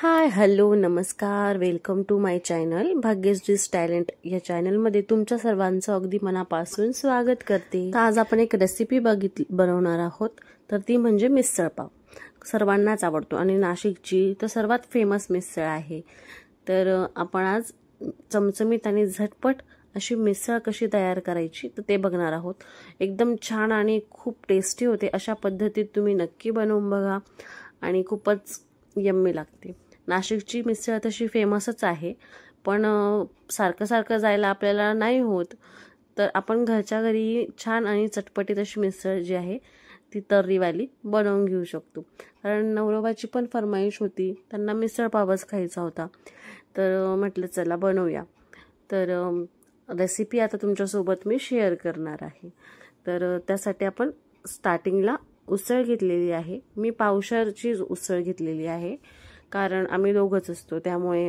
हाय hello नमस्कार, welcome to my channel Bhagyashree's talent. या चॅनलमध्ये तुमच्या सर्वांचं अगदी मनापासून स्वागत करते. तर आज आपण एक रेसिपी बनवणार आहोत, तर ती म्हणजे मिसळ पाव. सर्वांनाच आवडतो आणि नाशिकची तर सर्वात फेमस मिसळ आहे. तर आपण आज चमचमीत आणि झटपट अशी मिसळ कशी तयार करायची तर ते बघणार आहोत. एकदम छान आणि खूप टेस्टी होते. अशा पद्धतीत तुम्ही नक्की बनवून बघा आणि खूपच यम्मी लागते. नाशिकची मिसळ तशी फेमसच आहे, पण सारखं सारखं जायला आपल्याला नाही होत. तर आपण घरच्या घरी छान आणि चटपटीत अशी मिसळ जी आहे ती तर्रीवाली बनवून घेऊ शकतो. कारण नवरोबाची पण फरमाईश होती, त्यांना मिसळ पावच खायचा होता. तर म्हटलं चला बनवूया. तर रेसिपी आता तुमच्यासोबत मी शेअर करणार आहे. तर त्यासाठी आपण स्टार्टिंगला उसळ घेतलेली आहे. मी पावशरची उसळ घेतलेली आहे, कारण आम्ही दोघंच असतो, त्यामुळे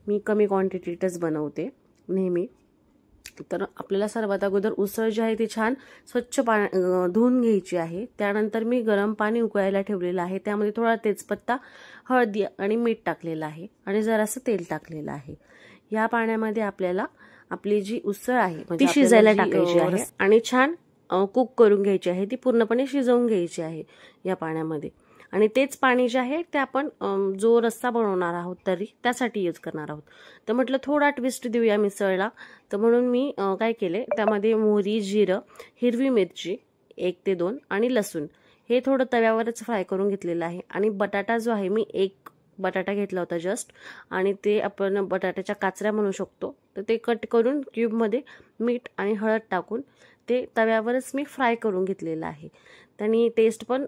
मी कमी क्वांटिटीतच बनवते नेहमी. तर आपल्याला सर्वात अगोदर उसळ जी आहे ती छान स्वच्छ धुवून घ्यायची आहे. त्यानंतर मी गरम पाणी उकळायला ठेवलेलं आहे. त्यामध्ये थोडा तेजपत्ता, हळदी आणि मीठ टाकलेलं आहे आणि जरासं तेल टाकलेलं आहे. या पाण्यामध्ये आपल्याला आपली जी उसळ आहे ती शिजायला टाकायची आहे आणि छान कुक करून घ्यायची आहे. ती पूर्णपणे शिजवून घ्यायची आहे या पाण्यामध्ये. आणि तेच पाणी जे आहे ते आपण जो रस्सा बनवणार आहोत तरी त्यासाठी यूज करणार आहोत. तर म्हटलं थोडा ट्विस्ट देऊया मिसळला. तर म्हणून मी काय केले, त्यामध्ये मोहरी, जिरं, हिरवी मिरची 1 ते 2 आणि लसूण हे थोडं तव्यावरच फ्राय करून घेतलेलं आहे. आणि बटाटा जो आहे, मी 1 बटाटा घेतला होता जस्ट, आणि ते आपण बटाट्याच्या काचऱ्या म्हणू शकतो. तर ते कट करून क्यूबमध्ये मीठ आणि हळद टाकून ते तव्यावरच मी फ्राय करून घेतलेलं आहे. त्यांनी टेस्ट पण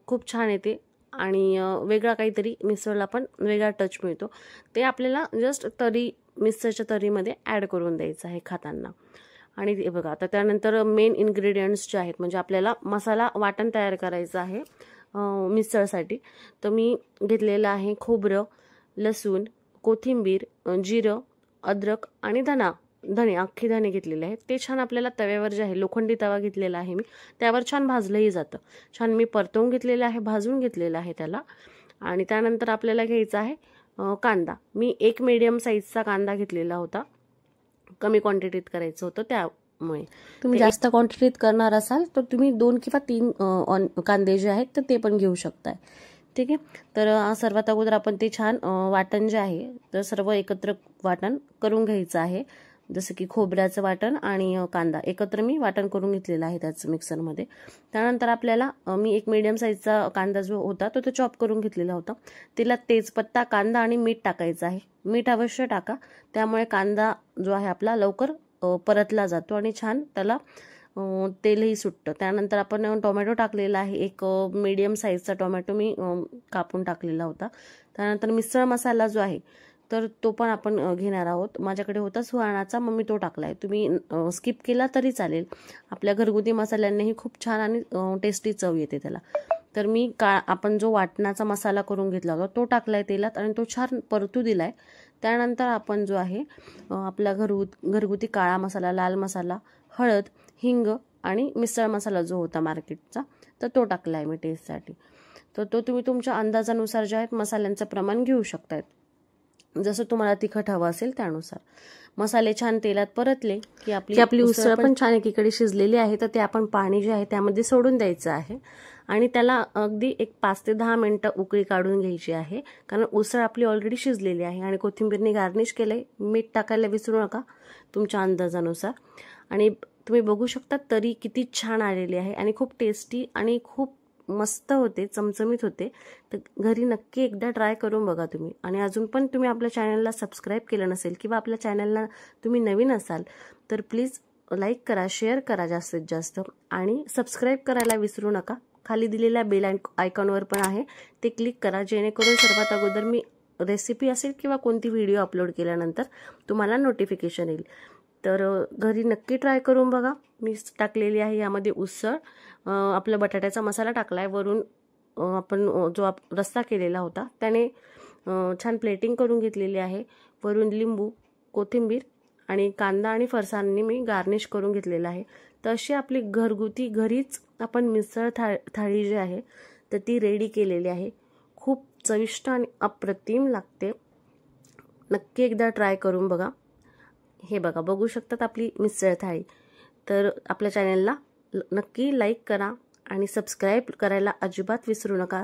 खूप छान येते आणि वेगळा काहीतरी मिसळला पण वेगळा टच मिळतो. ते आपल्याला जस्ट मिसळच्या तरीमध्ये ॲड करून द्यायचं आहे खाताना. आणि ते बघा, आता त्यानंतर मेन इन्ग्रेडियंट्स जे आहेत, म्हणजे आपल्याला मसाला वाटण तयार करायचं आहे मिसळसाठी. तर मी घेतलेलं आहे खोबरं, लसूण, कोथिंबीर, जिरं, अद्रक आणि धणे, अख्खे धणे घेतलेले आहेत. ते छान आपल्याला तव्यावर जे आहे, लोखंडी तवा घेतलेला आहे मी, त्यावर छान भाजलंही जातं. छान मी परतवून घेतलेलं आहे, भाजून घेतलेलं आहे त्याला. आणि त्यानंतर आपल्याला घ्यायचा आहे कांदा. मी 1 मीडियम साईजचा कांदा घेतलेला होता. कमी क्वांटिटीत करायचं होतं, त्यामुळे तुम्ही जास्त क्वांटिटीत करणार असाल तर तुम्ही 2 किंवा 3 कांदे जे आहेत तर ते पण घेऊ शकताय. ठीक आहे. तर सर्वात अगोदर आपण ते छान वाटण जे आहे तर सर्व एकत्र वाटण करून घ्यायचं आहे. जसं की खोबऱ्याचं वाटण आणि कांदा एकत्र मी वाटण करून घेतलेलं आहे त्याच मिक्सरमध्ये. त्यानंतर आपल्याला मी 1 मीडियम साईजचा कांदा जो होता तो चॉप करून घेतलेला होता. त्याला तेजपत्ता, कांदा आणि मीठ टाकायचं आहे. मीठ अवश्य टाका, त्यामुळे कांदा जो आहे आपला लवकर परतला जातो आणि छान त्याला तेलही सुटतं. त्यानंतर आपण टोमॅटो टाकलेला आहे. 1 मीडियम साईजचा टोमॅटो मी कापून टाकलेला होता. त्यानंतर मिसळ मसाला जो आहे तर तो पण आपण घेणार आहोत. माझ्याकडे होता सुहाणाचा, मग मी तो टाकलाय. तुम्ही स्किप केला तरी चालेल. आपल्या घरगुती मसाल्यांनीही खूप छान आणि टेस्टी चव येते त्याला. तर मी आपण जो वाटणाचा मसाला करून घेतला होता तो टाकलाय तेलात आणि तो छान परतू दिलाय. त्यानंतर आपण जो आहे आपला घरगुती काळा मसाला, लाल मसाला, हळद, हिंग आणि मिसळ मसाला जो होता मार्केटचा तर तो टाकलाय मी टेस्टसाठी. तर तो तुम्ही तुमच्या अंदाजानुसार जे आहेत मसाल्यांचं प्रमाण घेऊ शकतायत, जसं तुम्हाला तिखट हवं असेल त्यानुसार. मसाले छान तेलात परतले की आपली उसळ पण छान एकीकडे शिजलेली आहे. तर ते आपण पाणी जे आहे त्यामध्ये सोडून द्यायचं आहे आणि त्याला अगदी 5 ते 10 मिनिटं उकळी काढून घ्यायची आहे, कारण उसळ आपली ऑलरेडी शिजलेली आहे. आणि कोथिंबीरने गार्निश केलंय. मीठ टाकायला विसरू नका तुमच्या अंदाजानुसार. आणि तुम्ही बघू शकता तरी किती छान आलेली आहे आणि खूप टेस्टी आणि खूप मस्त होते, चमचमीत होते. तर घरी नक्की एकदा ट्राय करून बघा तुम्ही. आणि अजून पण तुम्ही आपल्या चॅनलला सबस्क्राईब केलं नसेल किंवा आपल्या चॅनलला तुम्ही नवीन असाल तर प्लीज लाईक करा, शेअर करा जास्तीत जास्त आणि सबस्क्राईब करायला विसरू नका. खाली दिलेल्या बेल आयकॉनवर पण आहे, ते क्लिक करा, जेणेकरून सर्वात अगोदर मी रेसिपी असेल किंवा कोणती व्हिडिओ अपलोड केल्यानंतर तुम्हाला नोटिफिकेशन येईल. तर घरी नक्की ट्राय करून बघा. मी टाकलेली आहे यामध्ये उसळ, आपला बटाट्याचा मसाला टाकलाय. वरून आपण जो रस्सा केलेला होता त्याने छान प्लेटिंग करून घेतलेली आहे. वरून लिंबू, कोथिंबीर आणि कांदा आणि फरसाणनी मी गार्निश करून घेतलेला आहे. तर अशी आपली घरगुती घरीच आपण मिसळ थाळी जी आहे तर ती रेडी केलेली आहे. खूप चविष्ट आणि अप्रतिम लागते। नक्की एकदा ट्राय करून बघा। हे बघा, बघू शकतात आपली मिसळ थाळी। तर आपल्या चॅनलला नक्की लाईक करा आणि सबस्क्राइब करायला अजिबात विसरू नका।